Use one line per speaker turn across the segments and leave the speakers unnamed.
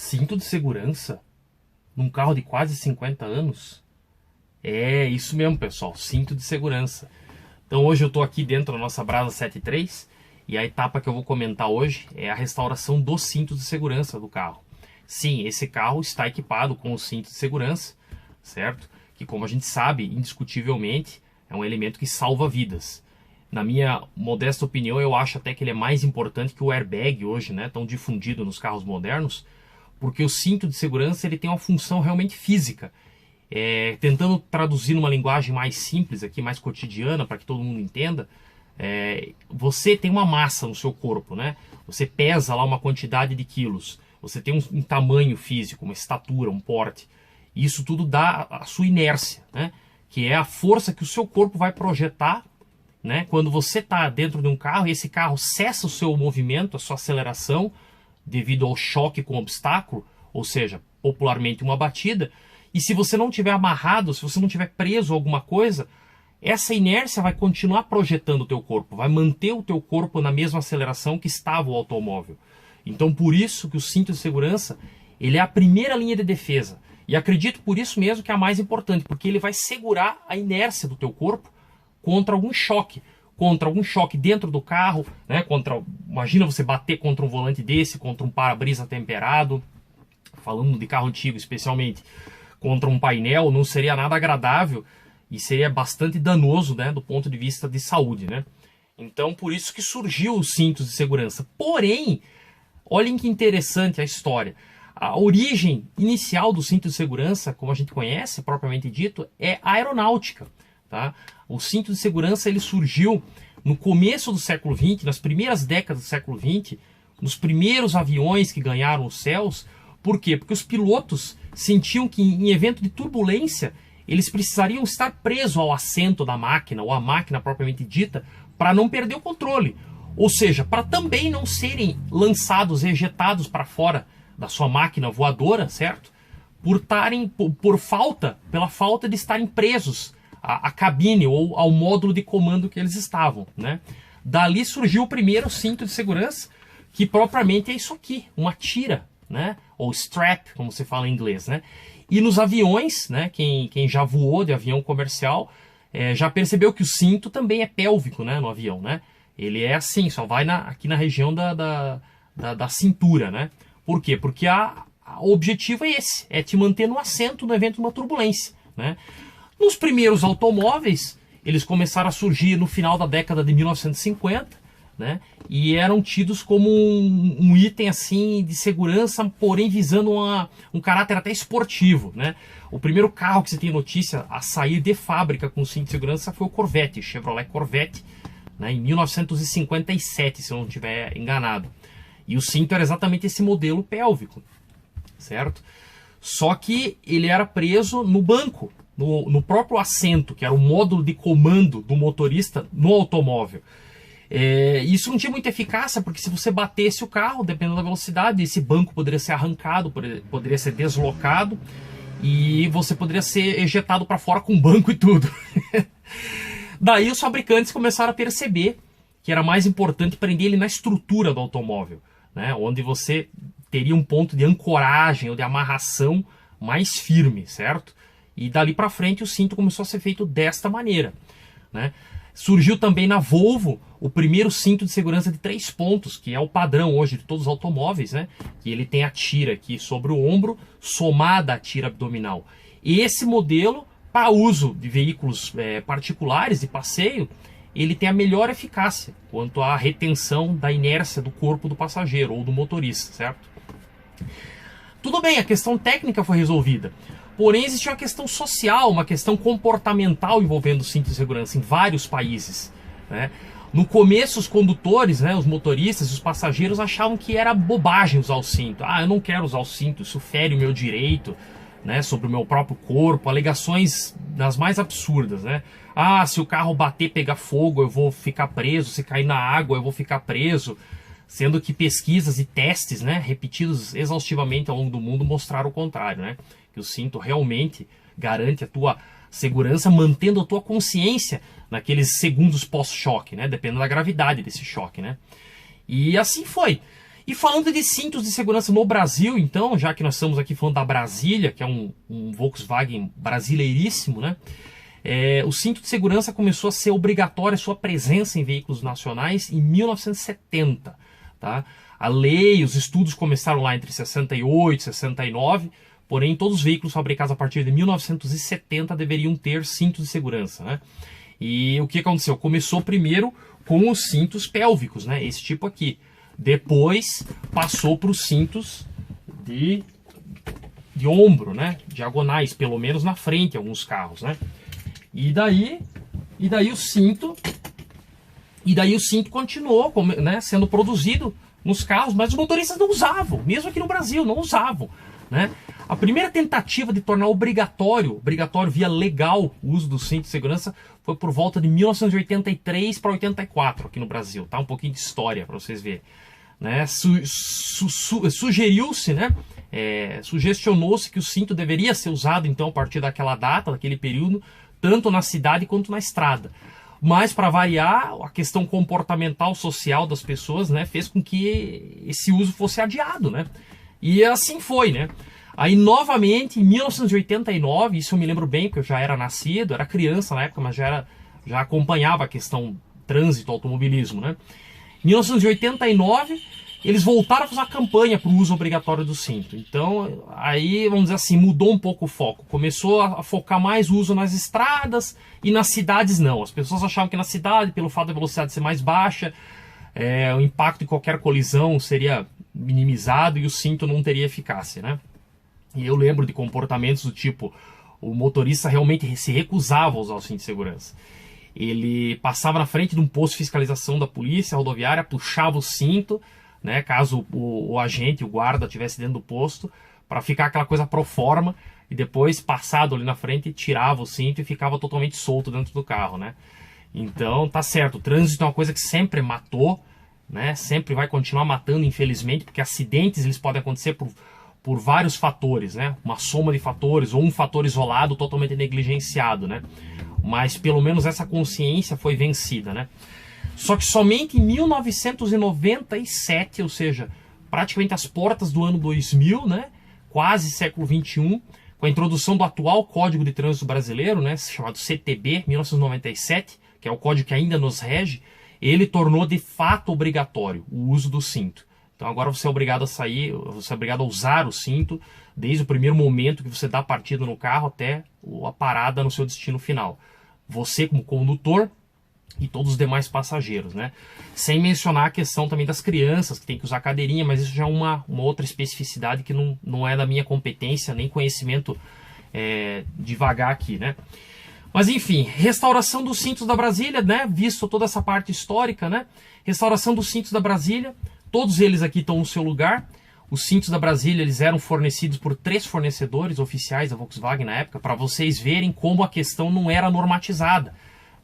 Cinto de segurança num carro de quase 50 anos? É isso mesmo, pessoal, cinto de segurança. Então hoje eu estou aqui dentro da nossa Brasa 73 e a etapa que eu vou comentar hoje é a restauração do cinto de segurança do carro. Sim, esse carro está equipado com o cinto de segurança, certo? Que, como a gente sabe, indiscutivelmente é um elemento que salva vidas. Na minha modesta opinião, eu acho até que ele é mais importante que o airbag hoje, né? Tão difundido nos carros modernos, porque o cinto de segurança ele tem uma função realmente física. Tentando traduzir numa linguagem mais simples aqui, mais cotidiana, para que todo mundo entenda, você tem uma massa no seu corpo, né? Você pesa lá uma quantidade de quilos, você tem um tamanho físico, uma estatura, um porte. E isso tudo dá a sua inércia, né? Que é a força que o seu corpo vai projetar, né? Quando você está dentro de um carro e esse carro cessa o seu movimento, a sua aceleração, devido ao choque com o obstáculo, ou seja, popularmente uma batida. E se você não tiver amarrado, se você não tiver preso a alguma coisa, essa inércia vai continuar projetando o teu corpo, vai manter o teu corpo na mesma aceleração que estava o automóvel. Então por isso que o cinto de segurança ele é a primeira linha de defesa. E acredito por isso mesmo que é a mais importante, porque ele vai segurar a inércia do teu corpo contra algum choque dentro do carro, né? Imagina você bater contra um volante desse, contra um para-brisa temperado, falando de carro antigo especialmente, contra um painel, não seria nada agradável e seria bastante danoso, né, do ponto de vista de saúde, né? Então, por isso que surgiu os cintos de segurança. Porém, olhem que interessante a história. A origem inicial do cinto de segurança, como a gente conhece, propriamente dito, é a aeronáutica, tá? O cinto de segurança ele surgiu no começo do século XX, nas primeiras décadas do século XX, nos primeiros aviões que ganharam os céus. Por quê? Porque os pilotos sentiam que em evento de turbulência eles precisariam estar presos ao assento da máquina, ou à máquina propriamente dita, para não perder o controle. Ou seja, para também não serem lançados, ejetados para fora da sua máquina voadora, certo? Pela falta de estarem presos à cabine ou ao módulo de comando que eles estavam, né? Dali surgiu o primeiro cinto de segurança, que propriamente é isso aqui, uma tira, né? Ou strap, como se fala em inglês, né? E nos aviões, né? Quem já voou de avião comercial já percebeu que o cinto também é pélvico, né? No avião, né? Ele é assim, só vai aqui na região da cintura, né? Por quê? Porque o objetivo é esse, é te manter no assento no evento de uma turbulência, né? Nos primeiros automóveis, eles começaram a surgir no final da década de 1950, né? E eram tidos como um item assim de segurança, porém visando um caráter até esportivo, né? O primeiro carro que você tem notícia a sair de fábrica com cinto de segurança foi o Corvette, Chevrolet Corvette, né? Em 1957, se eu não estiver enganado. E o cinto era exatamente esse modelo pélvico, certo? Só que ele era preso no banco, no próprio assento, que era o módulo de comando do motorista no automóvel. Isso não tinha muita eficácia, porque se você batesse o carro, dependendo da velocidade, esse banco poderia ser arrancado, poderia ser deslocado e você poderia ser ejetado para fora com banco e tudo. Daí os fabricantes começaram a perceber que era mais importante prender ele na estrutura do automóvel, né? Onde você teria um ponto de ancoragem ou de amarração mais firme, certo? E dali para frente o cinto começou a ser feito desta maneira, né? Surgiu também na Volvo o primeiro cinto de segurança de 3 pontos, que é o padrão hoje de todos os automóveis, né? Que ele tem a tira aqui sobre o ombro, somada à tira abdominal. E esse modelo, para uso de veículos particulares de passeio, ele tem a melhor eficácia quanto à retenção da inércia do corpo do passageiro ou do motorista, certo? Tudo bem, a questão técnica foi resolvida. Porém, existe uma questão social, uma questão comportamental envolvendo o cinto de segurança em vários países, né? No começo, os condutores, né, os motoristas, os passageiros achavam que era bobagem usar o cinto. Ah, eu não quero usar o cinto, isso fere o meu direito, né, sobre o meu próprio corpo. Alegações das mais absurdas, né? Ah, se o carro bater, pegar fogo, eu vou ficar preso. Se cair na água, eu vou ficar preso. Sendo que pesquisas e testes, né, repetidos exaustivamente ao longo do mundo mostraram o contrário, né? Que o cinto realmente garante a tua segurança, mantendo a tua consciência naqueles segundos pós-choque, né? Dependendo da gravidade desse choque, né? E assim foi. E falando de cintos de segurança no Brasil, então, já que nós estamos aqui falando da Brasília, que é um Volkswagen brasileiríssimo, né? O cinto de segurança começou a ser obrigatório a sua presença em veículos nacionais em 1970, tá? A lei, os estudos começaram lá entre 68 e 69, porém todos os veículos fabricados a partir de 1970 deveriam ter cintos de segurança, né? E o que aconteceu? Começou primeiro com os cintos pélvicos, né? Esse tipo aqui. Depois passou para os cintos de ombro, né? Diagonais, pelo menos na frente, em alguns carros, né? E daí o cinto continuou, né, sendo produzido nos carros, mas os motoristas não usavam, mesmo aqui no Brasil, não usavam, né? A primeira tentativa de tornar obrigatório via legal o uso do cinto de segurança foi por volta de 1983 para 84 aqui no Brasil, tá? Um pouquinho de história para vocês verem, né? Sugeriu-se, né? Sugestionou-se que o cinto deveria ser usado então a partir daquela data, daquele período, tanto na cidade quanto na estrada. Mas, para variar, a questão comportamental, social das pessoas, né, fez com que esse uso fosse adiado, né? E assim foi, né? Aí, novamente, em 1989, isso eu me lembro bem, porque eu já era nascido, era criança na época, mas já acompanhava a questão trânsito, automobilismo, né? Em 1989, eles voltaram a fazer uma campanha para o uso obrigatório do cinto. Então, aí, vamos dizer assim, mudou um pouco o foco. Começou a focar mais o uso nas estradas e nas cidades não. As pessoas achavam que na cidade, pelo fato da velocidade ser mais baixa, o impacto de qualquer colisão seria minimizado e o cinto não teria eficácia, né? E eu lembro de comportamentos do tipo, o motorista realmente se recusava a usar o cinto de segurança. Ele passava na frente de um posto de fiscalização da polícia rodoviária, puxava o cinto, né, caso o agente, o guarda estivesse dentro do posto, para ficar aquela coisa pro forma, e depois, passado ali na frente, tirava o cinto e ficava totalmente solto dentro do carro, né? Então, tá certo, o trânsito é uma coisa que sempre matou, né? Sempre vai continuar matando, infelizmente, porque acidentes eles podem acontecer por vários fatores, né? Uma soma de fatores, ou um fator isolado totalmente negligenciado, né? Mas pelo menos essa consciência foi vencida, né? Só que somente em 1997, ou seja, praticamente às portas do ano 2000, né? Quase século 21, com a introdução do atual Código de Trânsito Brasileiro, né? Chamado CTB 1997, que é o código que ainda nos rege, ele tornou de fato obrigatório o uso do cinto. Então agora você é obrigado a sair, você é obrigado a usar o cinto desde o primeiro momento que você dá a partida no carro até a parada no seu destino final. Você como condutor e todos os demais passageiros, né? Sem mencionar a questão também das crianças que tem que usar cadeirinha, mas isso já é uma outra especificidade que não é da minha competência nem conhecimento devagar aqui, né? Mas enfim, restauração dos cintos da Brasília, né? Visto toda essa parte histórica, né? Restauração dos cintos da Brasília. Todos eles aqui estão no seu lugar. Os cintos da Brasília eles eram fornecidos por 3 fornecedores oficiais da Volkswagen na época, para vocês verem como a questão não era normatizada,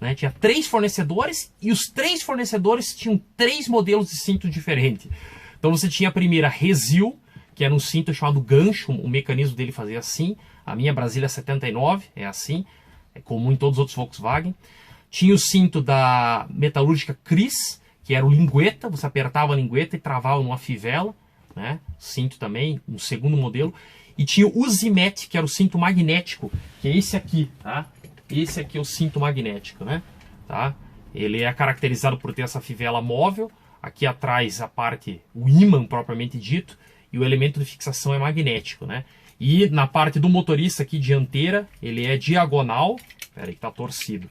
né? Tinha 3 fornecedores e os 3 fornecedores tinham 3 modelos de cinto diferentes. Então você tinha a primeira Resil, que era um cinto chamado gancho, o mecanismo dele fazia assim. A minha Brasília 79 é assim, é comum em todos os outros Volkswagen. Tinha o cinto da metalúrgica Cris, que era o lingueta, você apertava a lingueta e travava numa fivela, né? Cinto também, um segundo modelo. E tinha o Uzimet, que era o cinto magnético, que é esse aqui, tá? Esse aqui é o cinto magnético, né? Tá? Ele é caracterizado por ter essa fivela móvel, aqui atrás a parte, o ímã propriamente dito, e o elemento de fixação é magnético, né? E na parte do motorista aqui dianteira, ele é diagonal, espera aí que tá torcido,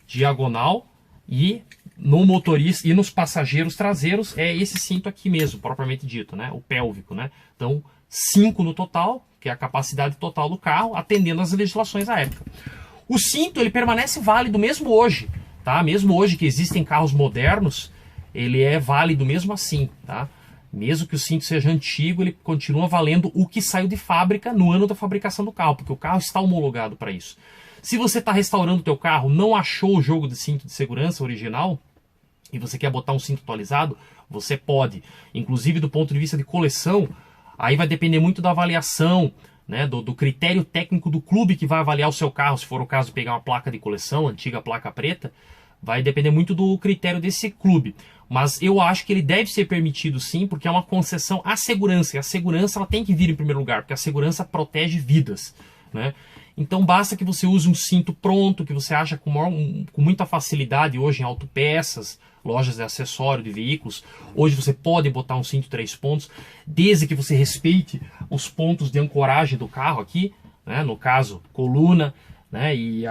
diagonal, e no motorista e nos passageiros traseiros é esse cinto aqui mesmo, propriamente dito, né? O pélvico, né? Então, 5 no total, que é a capacidade total do carro, atendendo às legislações da época. O cinto, ele permanece válido mesmo hoje, tá? Mesmo hoje que existem carros modernos, ele é válido mesmo assim, tá? Mesmo que o cinto seja antigo, ele continua valendo o que saiu de fábrica no ano da fabricação do carro, porque o carro está homologado para isso. Se você está restaurando o teu carro, não achou o jogo de cinto de segurança original e você quer botar um cinto atualizado, você pode. Inclusive do ponto de vista de coleção, aí vai depender muito da avaliação, né, do critério técnico do clube que vai avaliar o seu carro. Se for o caso de pegar uma placa de coleção, antiga placa preta, Vai depender muito do critério desse clube. Mas eu acho que ele deve ser permitido sim, porque é uma concessão à segurança. E a segurança ela tem que vir em primeiro lugar, porque a segurança protege vidas, né? Então basta que você use um cinto pronto, que você acha com muita facilidade hoje em autopeças, lojas de acessório de veículos. Hoje você pode botar um cinto 3 pontos, desde que você respeite os pontos de ancoragem do carro aqui, né? No caso, coluna, né? E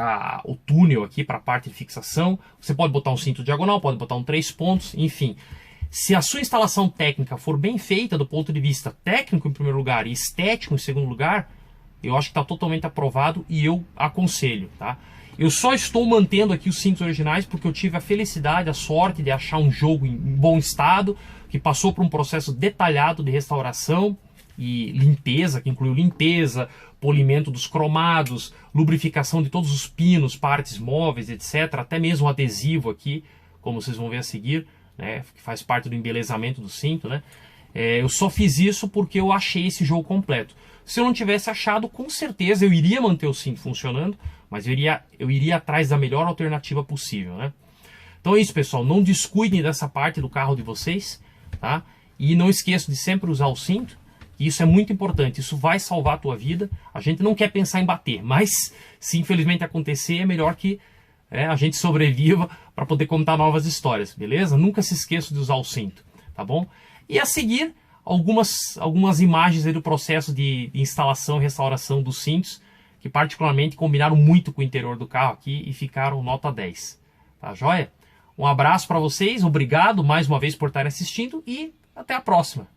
o túnel aqui para a parte de fixação. Você pode botar um cinto diagonal, pode botar um 3 pontos, enfim. Se a sua instalação técnica for bem feita do ponto de vista técnico em primeiro lugar e estético em segundo lugar, eu acho que está totalmente aprovado e eu aconselho, tá? Eu só estou mantendo aqui os cintos originais porque eu tive a felicidade, a sorte de achar um jogo em bom estado, que passou por um processo detalhado de restauração e limpeza, que incluiu limpeza, polimento dos cromados, lubrificação de todos os pinos, partes móveis, etc. Até mesmo adesivo aqui, como vocês vão ver a seguir, né, que faz parte do embelezamento do cinto, né? Eu só fiz isso porque eu achei esse jogo completo. Se eu não tivesse achado, com certeza eu iria manter o cinto funcionando, mas eu iria atrás da melhor alternativa possível, né? Então é isso, pessoal. Não descuidem dessa parte do carro de vocês, tá? E não esqueçam de sempre usar o cinto. Isso é muito importante. Isso vai salvar a tua vida. A gente não quer pensar em bater, mas se infelizmente acontecer, é melhor que a gente sobreviva para poder contar novas histórias, beleza? Nunca se esqueça de usar o cinto, tá bom? E a seguir, algumas imagens aí do processo de instalação e restauração dos cintos, que particularmente combinaram muito com o interior do carro aqui e ficaram nota 10. Tá joia? Um abraço para vocês, obrigado mais uma vez por estarem assistindo e até a próxima.